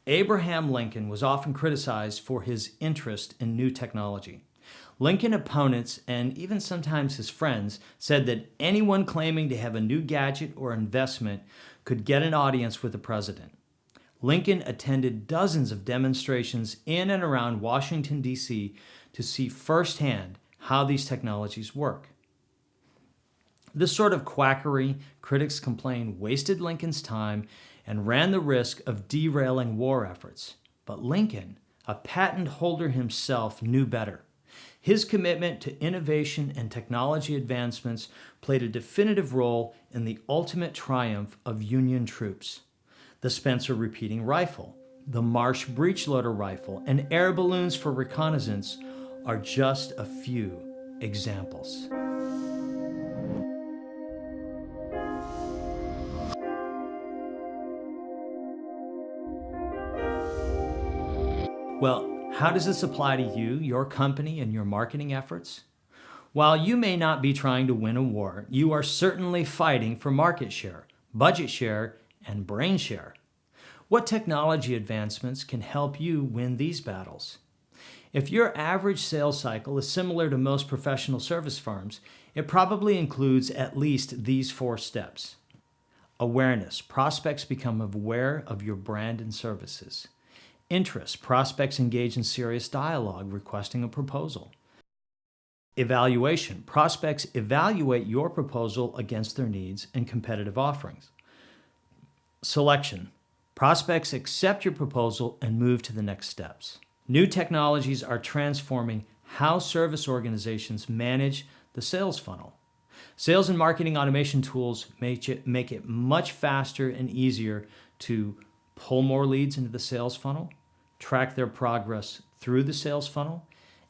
Abraham Lincoln was often criticized for his interest in new technology. Lincoln opponents, and even sometimes his friends, said that anyone claiming to have a new gadget or investment could get an audience with the president. Lincoln attended dozens of demonstrations in and around Washington, D.C. to see firsthand how these technologies work. This sort of quackery, critics complain, wasted Lincoln's time and ran the risk of derailing war efforts. But Lincoln, a patent holder himself, knew better. His commitment to innovation and technology advancements played a definitive role in the ultimate triumph of Union troops. The Spencer repeating rifle, the Marsh breechloader rifle, and air balloons for reconnaissance are just a few examples. Well, how does this apply to you, your company, and your marketing efforts? While you may not be trying to win a war, you are certainly fighting for market share, budget share, and brain share. What technology advancements can help you win these battles? If your average sales cycle is similar to most professional service firms, it probably includes at least these 4 steps. Awareness. Prospects become aware of your brand and services. Interest. Prospects engage in serious dialogue, requesting a proposal. Evaluation. Prospects evaluate your proposal against their needs and competitive offerings. Selection. Prospects accept your proposal and move to the next steps. New technologies are transforming how service organizations manage the sales funnel. Sales and marketing automation tools make it much faster and easier to pull more leads into the sales funnel, track their progress through the sales funnel,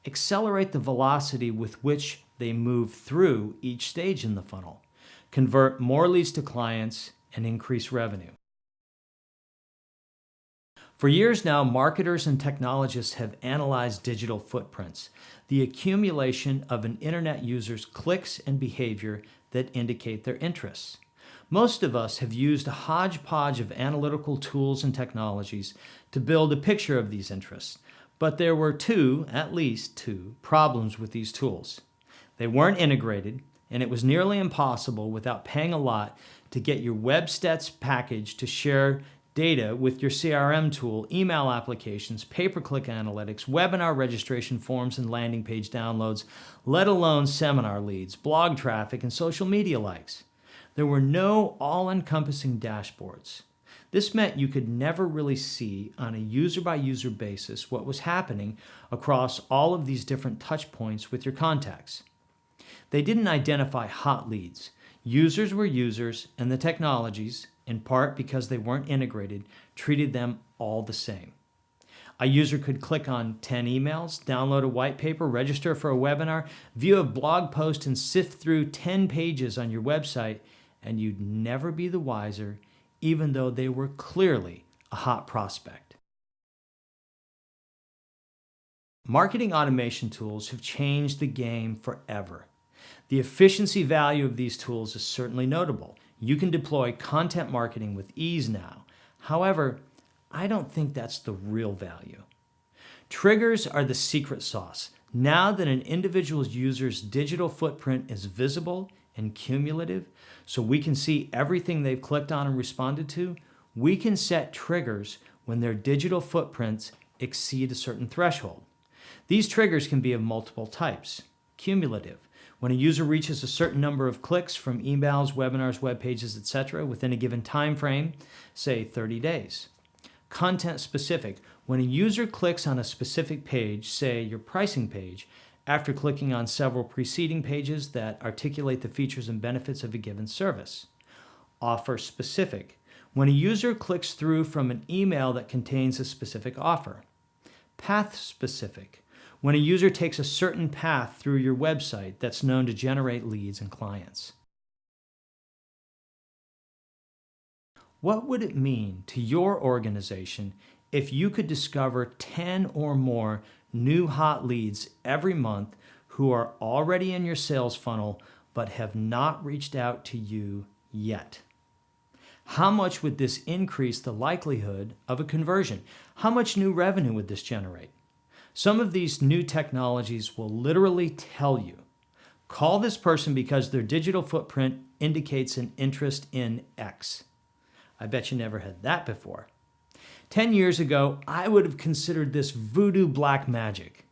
accelerate the velocity with which they move through each stage in the funnel, convert more leads to clients, and increase revenue. For years now, marketers and technologists have analyzed digital footprints, the accumulation of an internet user's clicks and behavior that indicate their interests. Most of us have used a hodgepodge of analytical tools and technologies to build a picture of these interests, but there were at least two, problems with these tools. They weren't integrated, and it was nearly impossible without paying a lot to get your WebStats package to share data with your CRM tool, email applications, pay-per-click analytics, webinar registration forms and landing page downloads, let alone seminar leads, blog traffic, and social media likes. There were no all-encompassing dashboards. This meant you could never really see on a user-by-user basis what was happening across all of these different touch points with your contacts. They didn't identify hot leads. Users were users, and the technologies, in part because they weren't integrated, treated them all the same. A user could click on 10 emails, download a white paper, register for a webinar, view a blog post, and sift through 10 pages on your website, and you'd never be the wiser, even though they were clearly a hot prospect. Marketing automation tools have changed the game forever. The efficiency value of these tools is certainly notable. You can deploy content marketing with ease now. However, I don't think that's the real value. Triggers are the secret sauce. Now that an individual user's digital footprint is visible and cumulative, so we can see everything they've clicked on and responded to, we can set triggers when their digital footprints exceed a certain threshold. These triggers can be of multiple types. Cumulative. When a user reaches a certain number of clicks from emails, webinars, web pages, etc. within a given time frame, say 30 days. Content specific. When a user clicks on a specific page, say your pricing page, after clicking on several preceding pages that articulate the features and benefits of a given service. Offer specific. When a user clicks through from an email that contains a specific offer. Path specific. When a user takes a certain path through your website that's known to generate leads and clients. What would it mean to your organization if you could discover 10 or more new hot leads every month who are already in your sales funnel but have not reached out to you yet? How much would this increase the likelihood of a conversion? How much new revenue would this generate? Some of these new technologies will literally tell you, call this person because their digital footprint indicates an interest in X. I bet you never had that before. 10 years ago, I would have considered this voodoo black magic.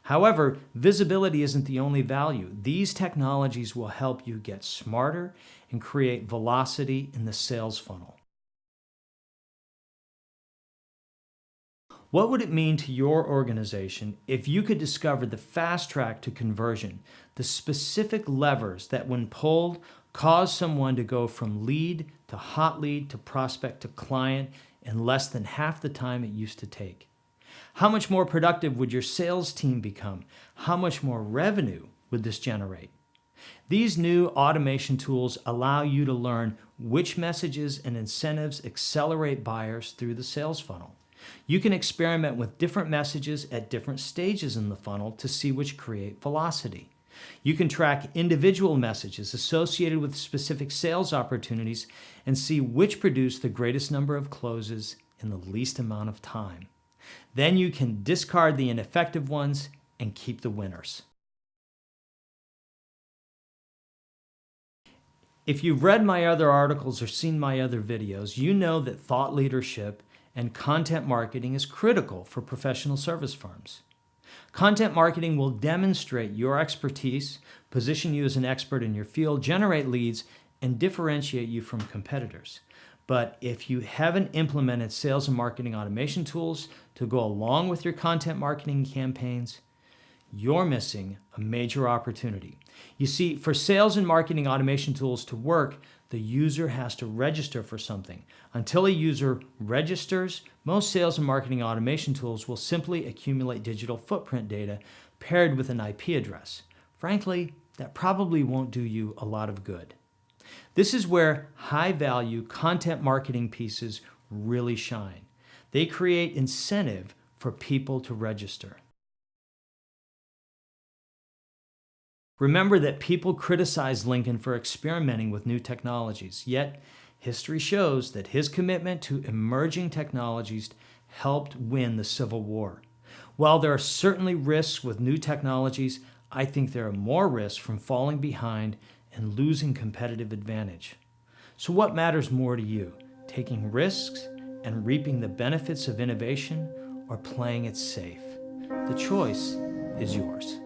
However, visibility isn't the only value. These technologies will help you get smarter and create velocity in the sales funnel. What would it mean to your organization if you could discover the fast track to conversion, the specific levers that when pulled cause someone to go from lead to hot lead to prospect to client in less than half the time it used to take? How much more productive would your sales team become? How much more revenue would this generate? These new automation tools allow you to learn which messages and incentives accelerate buyers through the sales funnel. You can experiment with different messages at different stages in the funnel to see which create velocity. You can track individual messages associated with specific sales opportunities and see which produce the greatest number of closes in the least amount of time. Then you can discard the ineffective ones and keep the winners. If you've read my other articles or seen my other videos, you know that thought leadership and content marketing is critical for professional service firms. Content marketing will demonstrate your expertise, position you as an expert in your field, generate leads, and differentiate you from competitors. But if you haven't implemented sales and marketing automation tools to go along with your content marketing campaigns, you're missing a major opportunity. You see, for sales and marketing automation tools to work, the user has to register for something. Until a user registers, most sales and marketing automation tools will simply accumulate digital footprint data paired with an IP address. Frankly, that probably won't do you a lot of good. This is where high-value content marketing pieces really shine. They create incentive for people to register. Remember that people criticize Lincoln for experimenting with new technologies, yet history shows that his commitment to emerging technologies helped win the Civil War. While there are certainly risks with new technologies, I think there are more risks from falling behind and losing competitive advantage. So what matters more to you, taking risks and reaping the benefits of innovation or playing it safe? The choice is yours.